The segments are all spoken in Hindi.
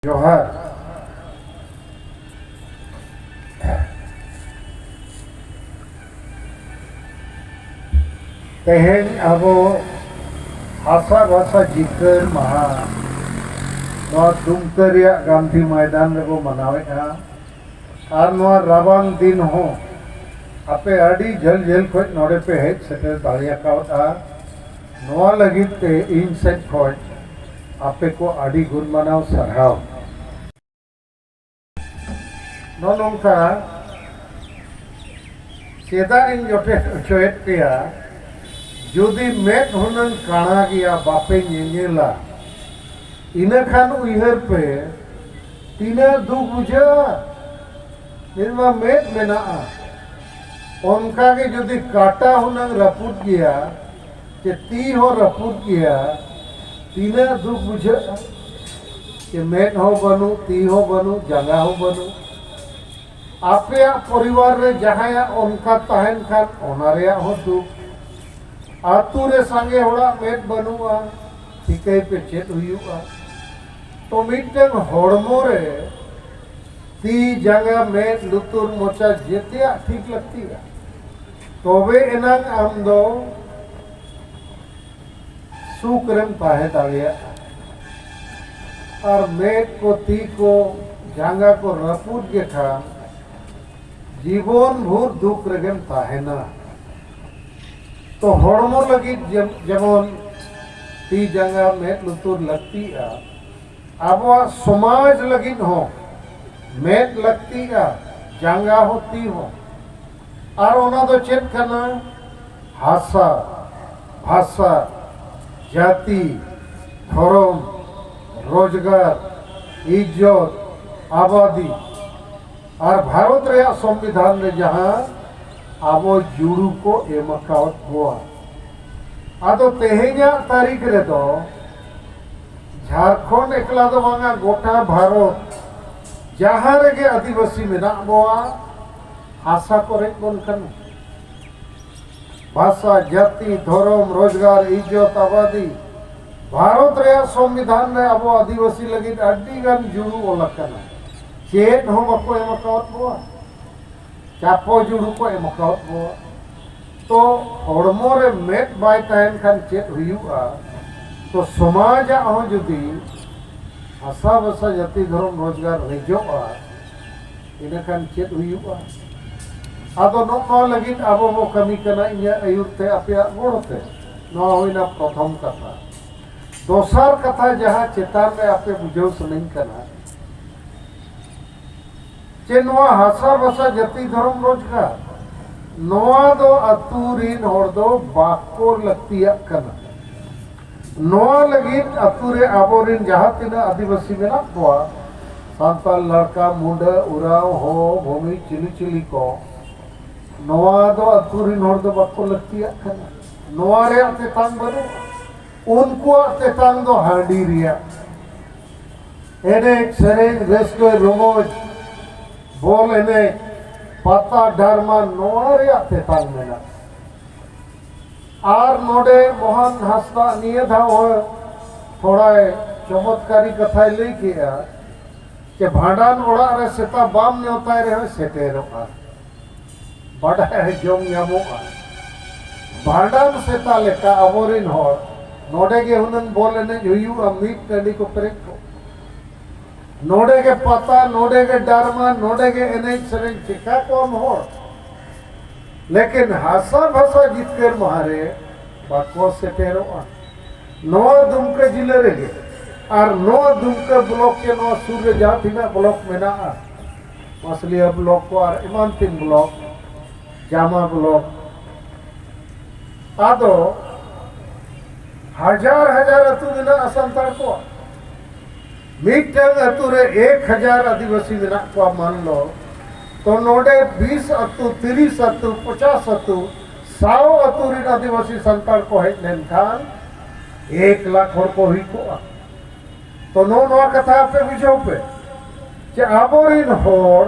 जोहार तेहेन अब हासा भाषा जिकर महा दुमकर गांधी मैदान रे मनावेगा और राबांग दिन हो आपे अड़ी झल झल खोज नोड़े पे हेज सेटर दाड़ियाकावता नोआ लगित ते इन सेट खोज आपे को अड़ी गुण मनाव सरहाव नोंका सेदा इन जोटे चोएट पेया जुदी मेट हुनन काना गया बापे नेनेला इना खान उइहर पे तीना दुख बुझा निर्मा मेट मेना उनका के जुदी काटा हुनन रपुट गया के ती हो रपुट गया तीना दुख बुझा के मेट हो बनू ती हो बनू जंगा हो बनू आपे परिवार रे जहाया उनका तहन खान ओनारे हो दुख आतु रे संगे होड़ा मेट बनुआ ठिकै पे चेत हुआ तो मिटन होड़मो रे ती जंगा मेट लुतुर मोचा जेतिया ठीक लगती है तोबे एनांग आम दो सुकरम ताहे दाड़िया और मेट को ती को जंगा को रपूट के खान जीवन भूर दुख रेगेम ताहेना तो होड़मो लगी जेमन ती जंगा मेट लुतुर लगती है अब समाज लगी हो मेट लगती है जंगा होती हो और ओना दो चेत कना हासा भाषा जाति धर्म रोजगार इज्जत आबादी और भारत रे संविधान रे जहां आबो जुड़ू को एमकावत हुआ आदो तेहेजा तारीख रे दो झारखंड एकला दो बांगा गोटा भारत जहां रे के आदिवासी मेना बोआ आशा करे बन कन भाषा जाति धर्म रोजगार इज्जत आबादी भारत रे संविधान रे आबो आदिवासी लगी अड्डी गान जुड़ू ओलकना चेत हो बको एमकावत बोआ चापो जुड़ू को एमकावत बोआ तो होड़मो रे मेट बाय तहन खान चेत हुआ तो समाज हो जुदी आशा भाषा जाति धर्म रोजगार रेजोआ इन खान चेत हुआ आदो नो लगिन आबो बो कमी कना इया आयुरते आपे गोड़ते नो होइना प्रथम कथा दोसर कथा जहां चेतान में आपे बुझो सुनिन कना जे नोआ हासा भाषा जाति धर्म रोजगार नोआ दो अतुरीन होड़ दो बाको लगतिया कना नोआ लगित अतुरे आबोरिन जहां तिना आदिवासी मेना कोआ सांताल लड़का मुंडा उराव हो भूमि चिली चिली को नोआ दो अतुरीन होड़ दो बाको लगतिया कना नोआ रे तेतांग बनो उनको तेतांग दो हांडी रिया एने सेरेन रेस्को रोमोज बोल एने पाता धर्मा नोरे तेतांग मेना आर नोडे मोहन हासदा निये धा हो थोड़ा चमत्कारी कथा लई किया के भांडान ओड़ा रे सेता बाम नेवताय रे सेटेरोआ बड़ा है जोम यामोआ भांडान सेता लेका अबोरिन होड़ नोडे के हुनन बोल एने हुयुआ मीट टंडी को प्रेक को नोडे के पता नोडे के डरमा नोडे के एने सरें चिका कम हो लेकिन हासा भाषा जितकर महारे बाको से टेरो नो दुमके जिले रे और नो दुमके ब्लॉक के नो सूर्य जातिना ब्लॉक मेना मसलिया ब्लॉक को और इमान तीन ब्लॉक जामा ब्लॉक आदो हजार हजार अतु मेना असंतार को मिटन अतु रे 1000 आदिवासी मेना को मान लो तो नोडे 20 अतु 30 अतु 50 अतु 100 अतु रे आदिवासी संतान को है लेनखान 1 लाख होड़ को ही को तो नो कथा पे बुझो पे जे आबोरिन होड़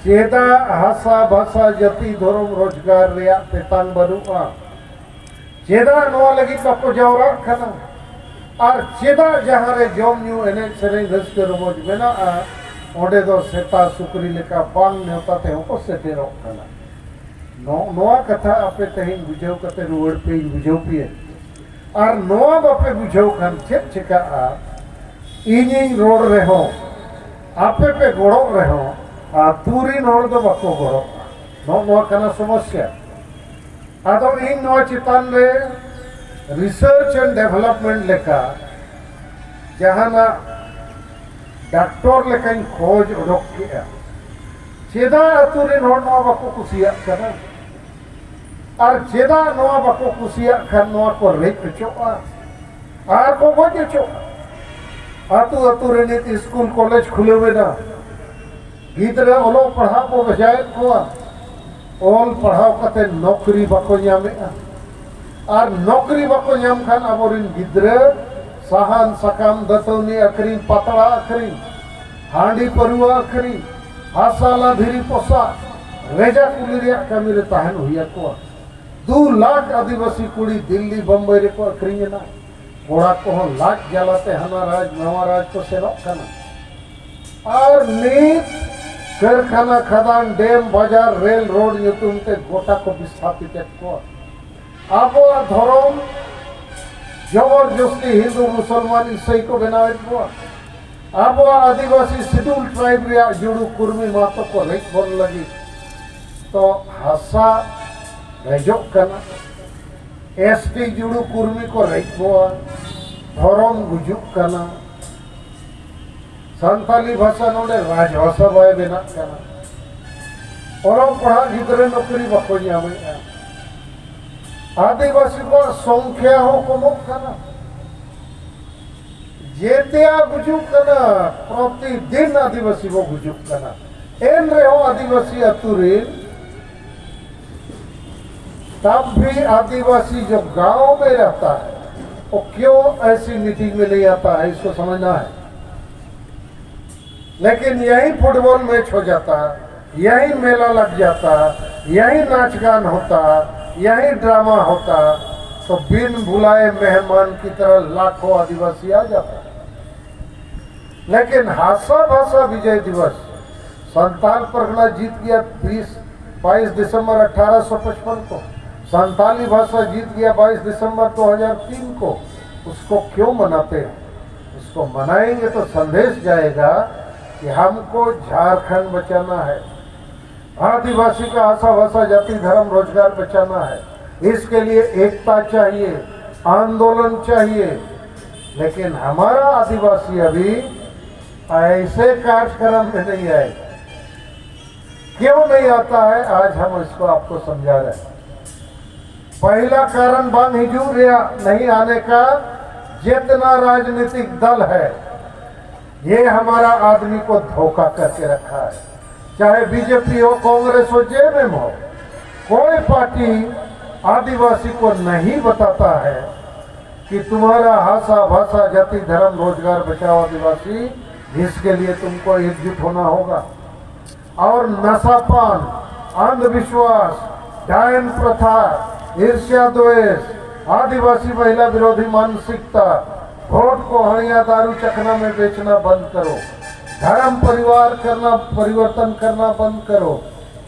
चेदा हासा भाषा जाति धर्म रोजगार रे तेतांग बनुआ चेदा नो लगी बाको जावरा खना और चेदा जहाँ रे जम न्यू एने सेरें रस्के रमोज मेना ओडे दो सेता सुकरी लेका बांग नेवता ते होको सेटेरोक कना नोआ कथा आपे तहिन बुझाव कते रुवड़ पे बुझाव पिए और नोआ बापे बुझाव खान चेक चिका इनिंग रोड रहो आपे पे गोड़ो रहो तुरी नोड़ दो बाको गोड़ो नोआ कना समस्या आदो इन नोआ चितान रे रिसर्च एंड डेवलपमेंट लेका जहाना डॉक्टर लेका खोज उडोक किया चेदा अतुरे नोड़ नोआ बाको कुसिया कना और चेदा नोआ बाको कुसिया खान नोआ को रेप चोआ आर को गोज चोआ आतु अतुरे ने स्कूल कॉलेज खुले हुए ना गिदरे ओलो पढ़ा को बजाय को ओल पढ़ाव कते नौकरी बाको ᱧᱟᱢᱮ और नौकरी बाको ᱧᱟᱢ खान अबोरिन गिदरे साहान सकाम दतौनी अखरीन पतड़ा अखरीन हांडी परुआ अखरीन हासाला धीरी पोसा रेजा कुली कमी रे तहन हुई को 2 लाख आदिवासी कुड़ी दिल्ली बम्बई रे को अखरीन ना कोड़ा को लाख जलाते हना राज नवा राज को सेरो खाना और नीत कारखाना खदान डैम बाजार रेल रोड युतुम ते गोटा को विस्थापित को आबो धर्म जबरदस्ती हिंदू मुसलमान ईसाई को बनावे को आबो आदिवासी शेड्यूल ट्राइब रे जुड़ू कुर्मी मातो को रेक बोल लगी तो हासा रेजोक कना एसटी जुड़ू कुर्मी को रेक बोआ धर्म गुजुक कना संताली भाषा नोडे राजभाषा बाय बेना कना और पढ़ा गिदरे नौकरी बाको ᱧᱟᱢᱮ आदिवासी को संख्या हो कमो कना जेतिया गुजुक कना प्रतिदिन आदिवासी को गुजुक कना एन रे हो आदिवासी अतुरे तब भी आदिवासी जो गांव में रहता है वो क्यों ऐसी मीटिंग में नहीं आता है इसको समझना है। लेकिन यही फुटबॉल मैच हो जाता, यही मेला लग जाता, यही नाच गान होता, यही ड्रामा होता, तो बिन बुलाए मेहमान की तरह लाखों आदिवासी आ जाता। लेकिन हासा भाषा विजय दिवस संताल परगना जीत गया 22 दिसंबर 1855 को, संताली भाषा जीत गया 22 दिसंबर 2003 को। उसको क्यों मनाते हैं? उसको मनाएंगे तो संदेश जाएगा कि हमको झारखंड बचाना है, आदिवासी का आशा भाषा जाति धर्म रोजगार बचाना है, इसके लिए एकता चाहिए, आंदोलन चाहिए। लेकिन हमारा आदिवासी अभी ऐसे कार्यक्रम में नहीं आए। क्यों नहीं आता है? आज हम इसको आपको समझा रहे हैं। पहला कारण बांग हिजूर नहीं आने का जितना राजनीतिक दल है, ये हमारा आदमी को धोखा करके रखा है। चाहे बीजेपी हो, कांग्रेस हो, जेएमएम हो, कोई पार्टी आदिवासी को नहीं बताता है कि तुम्हारा भाषा भाषा जाति धर्म रोजगार बचाओ आदिवासी, जिसके लिए तुमको एकजुट होना होगा। और नशापान, अंधविश्वास, डायन प्रथा, ईर्ष्या द्वेष, आदिवासी महिला विरोधी मानसिकता, वोट को हड़िया दारू चखना में बेचना बंद करो, धर्म परिवार करना परिवर्तन करना बंद करो,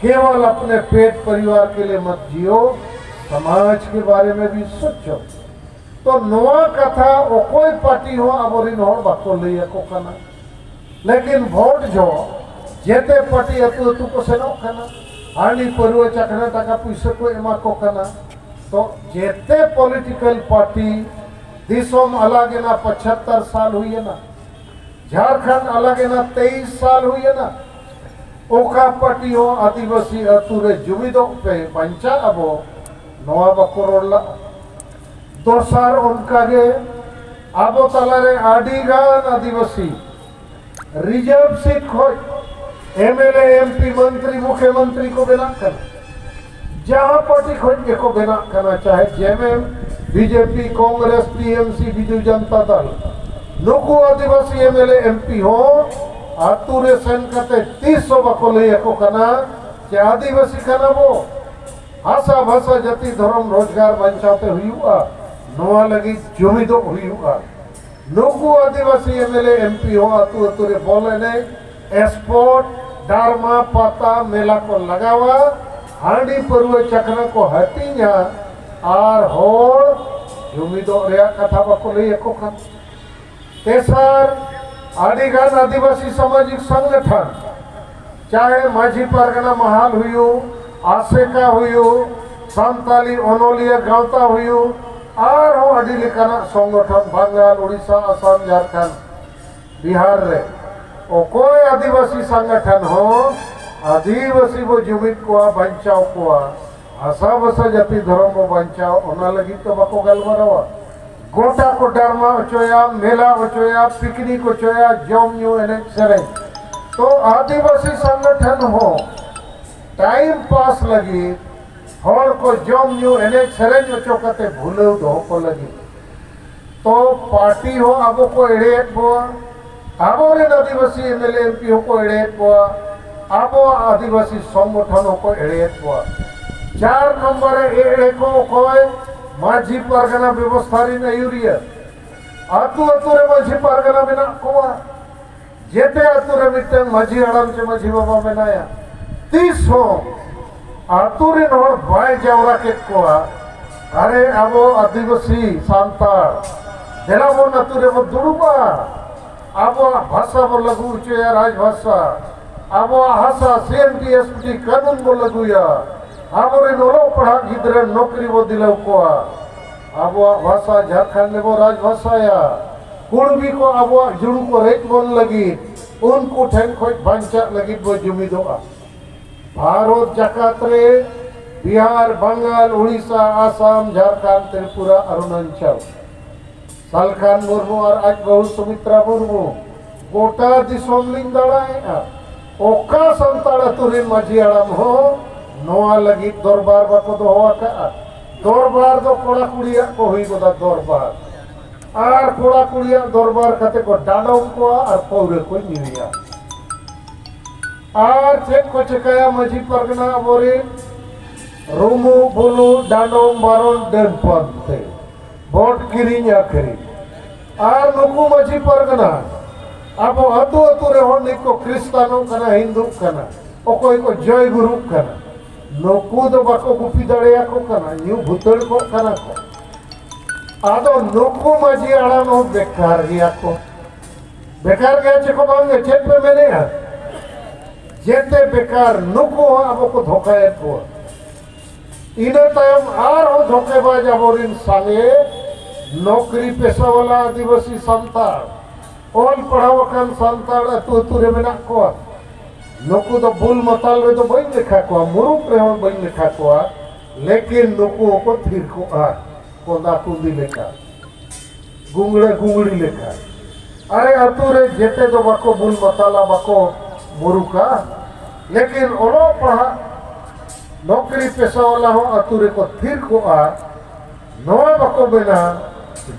केवल अपने पेट परिवार के लिए मत जियो, समाज के बारे में भी सोचो। तो नोआ कथा वो कोई पार्टी हो आबोरिन हो बाको लैया को कना। लेकिन वोट जो जेते पार्टी अतु अतु को सेनो कना, हांडी परुआ चखना टाका पैसा को एमा को कना। तो जेते पॉलिटिकल पार्टी दिसोम अलग ना 75 साल हुई है ना, झारखंड अलग ना 23 साल हुई है ना, ओका पार्टी हो आदिवासी अतुरे जुमिदो पे पंचा अबो नवा बकोरोला दोसार उनका गे आबो तलारे आदिगान आदिवासी रिजर्व सीट खोज एमएलए एमपी मंत्री मुख्यमंत्री को बना कर जहां पार्टी खोज के को बना करना चाहे, JMM BJP Congress TMC Biju Janata Dal नुकु आदिवासी एमएलए एमपी हो आतुरे सेन कते 300 बको ले को कना जे आदिवासी कना वो आशा भाषा जाति धर्म रोजगार बचाते हुआ नोआ लगी जुमिदो हुआ नुकु आदिवासी एमएलए एमपी हो अतु अतु रे बॉल एने स्पोर्ट डारमा पाता मेला को लगावा हांडी परवे चक्र को हतीना और होड़ जुमिदो रे कथा बको लई एको खान तेसर आदिगान आदिवासी सामाजिक संगठन चाहे माझी परगना महाल हुयो आसेका हुयो सांताली ओनोलिया गांवता हुयो और हो अडी लेकाना संगठन बंगाल उड़ीसा असम झारखंड बिहार रे ओकोय आदिवासी संगठन हो आदिवासी वो जुमिद को बचाव को आशा बसा जाति धर्म को बचाव ओना लगी तो बको गलमरावा गोटा को डरमा ओचोया मेला ओचोया पिकनिक ओचोया जम न्यू एने सरे तो आदिवासी संगठन हो टाइम पास लगी हर को जम न्यू एने सरें ओचो कते भूले दो को लगी तो पार्टी हो अब को एड़े बो अब रे आदिवासी एमएलए एमपी हो को एड़े बो अब आदिवासी संगठन हो को एड़े बो 4 नंबर एड़े को कोई माझी परगना व्यवस्था री नयूरिया अतु अतु रे माझी परगना बिना कोआ जेते अतु रे मिटे माझी हड़म चे माझी बाबा बनाया 30 हो अतु रे नोर बाय जावरा के कोआ अरे अबो आदिवासी सांतार देला बो अतु रे बो दुड़ुबा अबो भाषा बो लगु चे राजभाषा अबो भाषा सीएमटी कानून बो लगुया अब नोलो पढ़ा गिद्रे नौकरी वो दिलाव को अब भाषा झारखंड में वो राजभाषा या कुड़बी को अब जुड़ू को रेत बन लगी उनको ठेन खोज बंचा लगी वो जुमिदो भारत जाकात रे बिहार बंगाल उड़ीसा आसाम झारखंड त्रिपुरा अरुणाचल सालखान मुर्मू और आज बहु सुमित्रा मुर्मू गोटा दिसोम लिंग दड़ाए ओका संताड़ा तुरिन माझी आड़म हो नोआ लगी दरबार बाको दो होआ का दरबार दो कोड़ा कुड़िया को हुई गोदा दरबार आर कोड़ा कुड़िया दरबार खाते को डाडोम को और पौरे को निविया आर चेक को चकाया माझी परगना बोरे रोमो बोलो डाडोम बारोन डेन पंते बोट किरिंग आखरी आर नुकु माझी परगना अब अतु अतु रे होनी को क्रिस्तानो कना हिंदू कना ओकोई को जय गुरु कना नुकु दो बाको गुपी दड़ेया को कना न्यू भूतड़ को कना को आदो नुकु माझी आड़ा नो बेकार गया चेको बांगे चेक पे मैंने है जेते बेकार नुकु हो अब को धोखा है को इने टाइम आर हो धोखेबाज अबोरिन संगे नौकरी पेशा वाला आदिवासी संताल ओल पढ़ाव कान संताल तू तुरे मेना को नुकु तो बुल मताल रे तो बई लिखा को मुरुक रे हो बई लिखा को लेकिन नुकु को थिर को कोंदा कुंदी लेखा गुंगड़े गुंगड़ी लेखा अरे अतु रे जेते तो बाको बुल मताला बाको मुरुका लेकिन ओलो पढ़ा नौकरी पेशा वाला हो अतु रे को थिर को नवा बाको बेना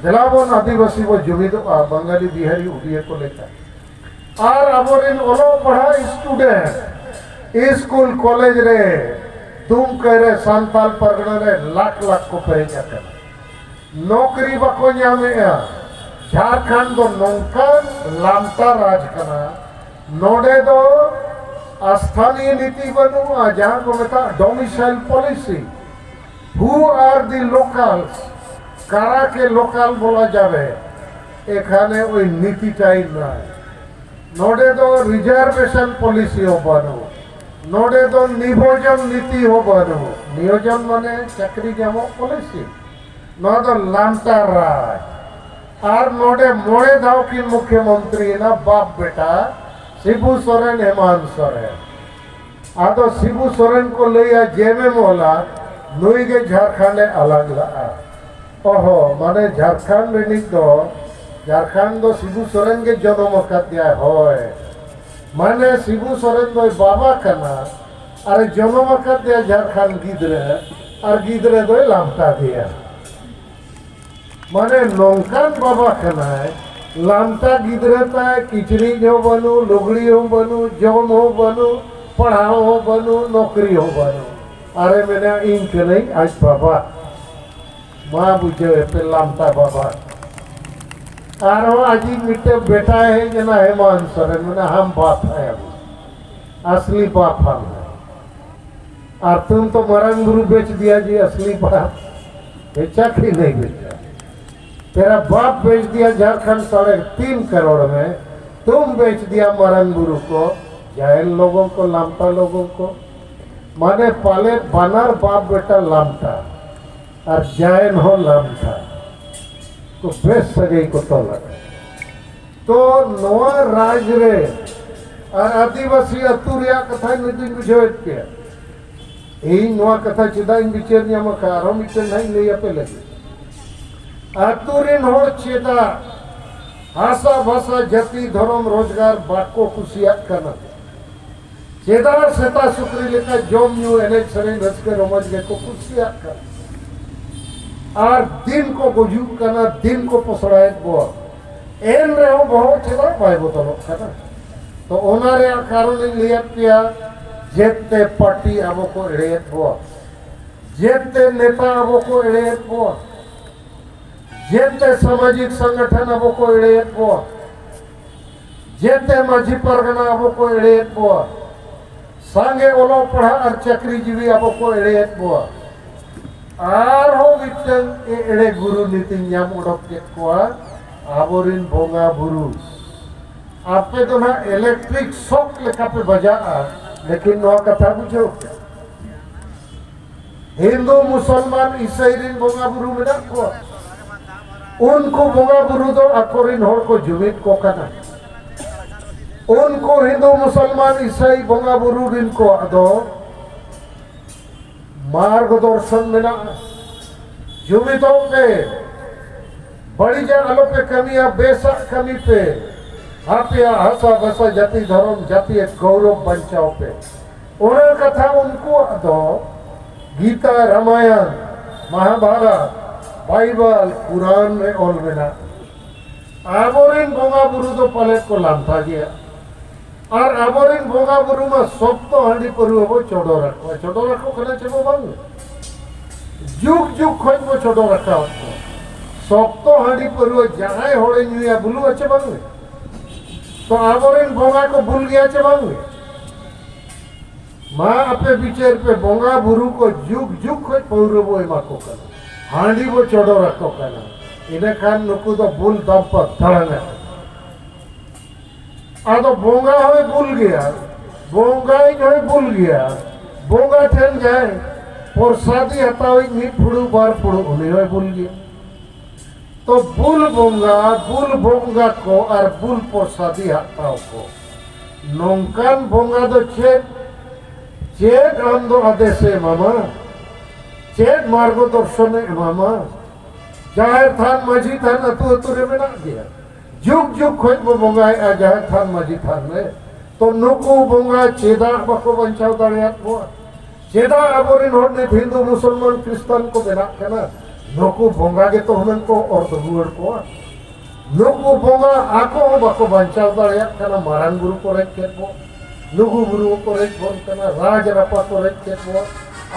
दिलावन आदिवासी वो जुमिदो बंगाली बिहारी उड़िया को लेखा और अबोरिन ओलो पढ़ा स्टूडेंट स्कूल कॉलेज रे तुम कह रहे सांताल परगना रे लाख लाख को पेरेजा कर नौकरी बाको न्यामे झारखंड दो नौकन लामता राज कना नोडे दो स्थानीय नीति बनू जहाँ को बता domicile policy who are the locals कारा के लोकल बोला जावे एखाने ओई नीति टाइम ना नोडे दो रिजर्वेशन पॉलिसी हो बनो नोडे दो नियोजन नीति हो बनो नियोजन माने चाकरी जामो पॉलिसी न दो लामटा राज और नोडे मोड़े दाव की मुख्यमंत्री ना बाप बेटा शिबू सोरेन हेमंत सोरेन आदो शिबू सोरेन को लिया जेमे मोला नुई के झारखंड अलग ला ओहो माने झारखंड में दो झारखंड दो शिबू सोरेन के जन्म दिया होय माने शिबू सोरेन दो बाबा कना अरे जन्म दिया झारखंड गिदरे और गिदरे दो लामटा दिया माने नौकान बाबा कना लामटा गिदरे ताय किचड़ी हो बनू लुगड़ी हो बनू जम हो बनू पढ़ाओ हो बनू नौकरी हो बनू अरे मैंने इंक नहीं आज बाबा माँ बुझे पे लामटा बाबा और आज मिट्टे बेटा है जना हेमंत सोरेन मैंने हम बाप है अब असली बाप हम है। और तुम तो मरंग गुरु बेच दिया जी, असली बाप बेचा कि नहीं बेचा? तेरा बाप बेच दिया झारखंड 3.5 करोड़ में, तुम बेच दिया मरंग गुरु को, जैन लोगों को, लामटा लोगों को। माने पाले बानर बाप बेटा लामटा और जैन हो लामटा, तो बेच सके को तो लगा। तो नवा राज रे और आदिवासी अतुरिया कथा नहीं बुझे के इन नवा कथा चिदा इन बिचेर ᱧᱟᱢ ᱟᱠᱟᱫᱟ ᱟᱨᱚ ᱢᱤᱫᱴᱮᱱ ᱱᱟᱦᱟᱜ ᱞᱟᱹᱭ ᱟᱯᱮ ᱞᱟᱹᱜᱤᱫ ᱟᱛᱩ ᱨᱮᱱ ᱦᱚᱲ ᱪᱮᱫᱟ ᱦᱟᱥᱟ ᱵᱷᱟᱥᱟ ᱡᱟᱹᱛᱤ ᱫᱷᱚᱨᱚᱢ ᱨᱳᱡᱽᱜᱟᱨ ᱵᱟᱠᱚ ᱠᱩᱥᱤᱭᱟᱜ ᱠᱟᱱᱟ? ᱪᱮᱫᱟ ᱥᱮᱛᱟ ᱥᱩᱠᱨᱤ ᱞᱮᱠᱟ ᱡᱚᱢ ᱧᱩ ᱮᱱᱮᱡ ᱥᱮᱨᱮᱧ ᱨᱟᱹᱥᱠᱟᱹ ᱨᱚᱢᱚᱡᱽ ᱜᱮᱠᱚ ᱠᱩᱥᱤᱭᱟᱜ ᱠᱟᱱᱟ ᱟᱨ ᱫᱤᱱ ᱠᱚ ᱜᱩᱡᱩᱜ ᱠᱟᱱᱟ, ᱫᱤᱱ ᱠᱚ ᱯᱚᱥᱲᱟᱭᱮᱫ ᱠᱚᱣᱟ, ᱮᱱ ᱨᱮᱦᱚᱸ ᱵᱚᱦᱚᱜ ᱪᱮᱫᱟ ᱵᱟᱭ ᱵᱚᱫᱚᱞᱚᱜ ᱠᱟᱱᱟ? तो ओना रे कारण लिया पिया जेते पार्टी आबो को एड़ेत बो, जेते नेता आबो को एड़ेत बो, जेते सामाजिक संगठन आबो को एड़ेत बो, जेते माझी परगना आबो को एड़ेत बो, संगे ओलो पढ़ा और चक्री जीवी आबो को एड़ेत बो, आर हो मिटन एड़े गुरु नीति ᱧᱟᱢ उडोक के कोआ आबोरिन बोंगा बुरु आपे तो ना इलेक्ट्रिक शॉक लेखा पे बजा, लेकिन नवा कथा बुझो हिंदू मुसलमान ईसाई रिन बोंगा बुरु मेना को उनको बोंगा बुरु दो अकोरिन होड़ को जुमित को कना, उनको हिंदू मुसलमान ईसाई बोंगा बुरु रिन को अदो मार्गदर्शन मेना जुमितों पे बड़ी जा आलो पे कमी या बेशक कमी पे हापिया हसा बसा जाति धर्म जाति गौरव बचाओ पे उन्हें कथा उनको दो गीता रामायण महाभारत बाइबल कुरान में ऑल मेना आबोरिन बोंगा बुरु तो पले को लांथा गया और आबोरिन बोंगा बुरु में सब तो हांडी परुआ वो चोडो रखो कना चलो बंग जुग जुग खोज वो चोडो रखा उसको सब तो हांडी परुआ जहां होड़े न्यूया बुलू अच्छे बंग तो आबोरिन बोंगा को भूल गया चे बांग माँ अपने बिचेर पे बोंगा बुरु को जुग जुग खोज पौरबो एमा को कना हांडी वो चोडो रखो कना इने खान नुकु तो भूल दम पर धड़ंगा आदो बोंगा होए भूल गया बोंगा ही होए भूल गया बोंगा ठन जाए प्रसादी हतावे नी फुड़ू बार फुड़ू उन्हें होए भूल गया तो बुल बोंगा को और बुल प्रसादी हताव को नौकान बोंगा दो चेत आम दो आदेशे मामा चेत मार्गदर्शन मामा जाहिर थान माझी थान अतु अतु रे मेना गया जुग जुग खोज बो बोंगा आ जाहिर थान माझी थान में तो नुकु बोंगा चेदा बको बंचाव दाड़ियात बो चेदा आबोरिन होड़ ने हिंदू मुसलमान क्रिश्चियन को बेना कना नुकु बोंगा के तो हुनन को और तो रुअर को नुकु बोंगा आको बको बंचाव दाड़ियात कना मारंग गुरु को रेख के बो नुगु गुरु को रेख बोल कना राज रपा को रेख के बो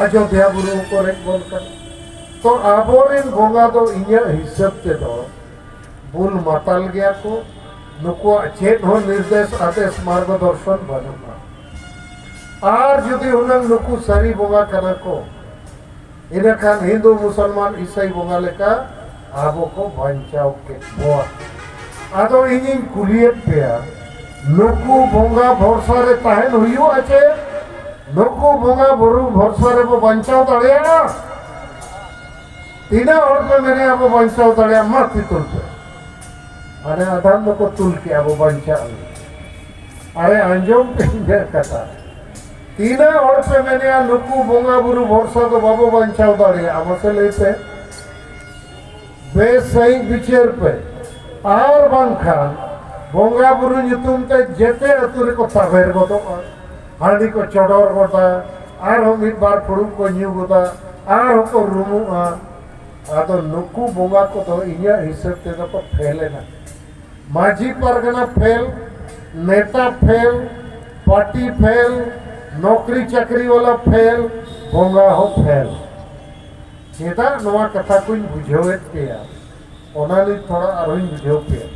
अयोध्या गुरु को रेख बोल कना तो आबोरिन बोंगा तो इन्या हिसाब ते दो बुल माताल गया को नुको चेत हो निर्देश आदेश मार्गदर्शन बनुगा आर जुदी हुनन नुकु सरी बोंगा कना को इने खान हिंदू मुसलमान ईसाई बोंगा लेका आबो को बंचाव के बो आदो इनिन कुलियत पे नुकु बोंगा भरसा रे ताहेन हुइयो आचे नुकु बोंगा बुरु भरसा रे बो बंचाव दाड़िया तीना और पे मेरे आबो बंचाव दाड़िया मत तुल पे अरे आधार को तुल के आबो बंचाव अरे अंजोम पे कथा तीना और पे मैंने आ नुकु बोंगा बुरु भरसा तो बाबो बंचाव दाड़िया हमसे लेते बेसही बिचेर पे और बंखान बोंगा बुरु नितुम ते जेते अतुरे को तावेर गोतो हांडी को चोडोर गोता और हम एक बार फुड़ू को न्यू गोता और हम को रूमू आदो नुकु बोंगा को तो इन्या हिसाब ते तो फैले ना माझी परगना फेल नेता फेल पार्टी फेल नौकरी चाकरी वाला फेल बोंगा हो फेल चेदा नवा कथा कुछ बुझोए किया ᱚᱱᱟ ᱱᱤᱛ ᱛᱷᱚᱲᱟ ᱟᱨᱦᱚᱸᱧ ᱵᱩᱡᱷᱟᱹᱣ ᱯᱮᱭᱟ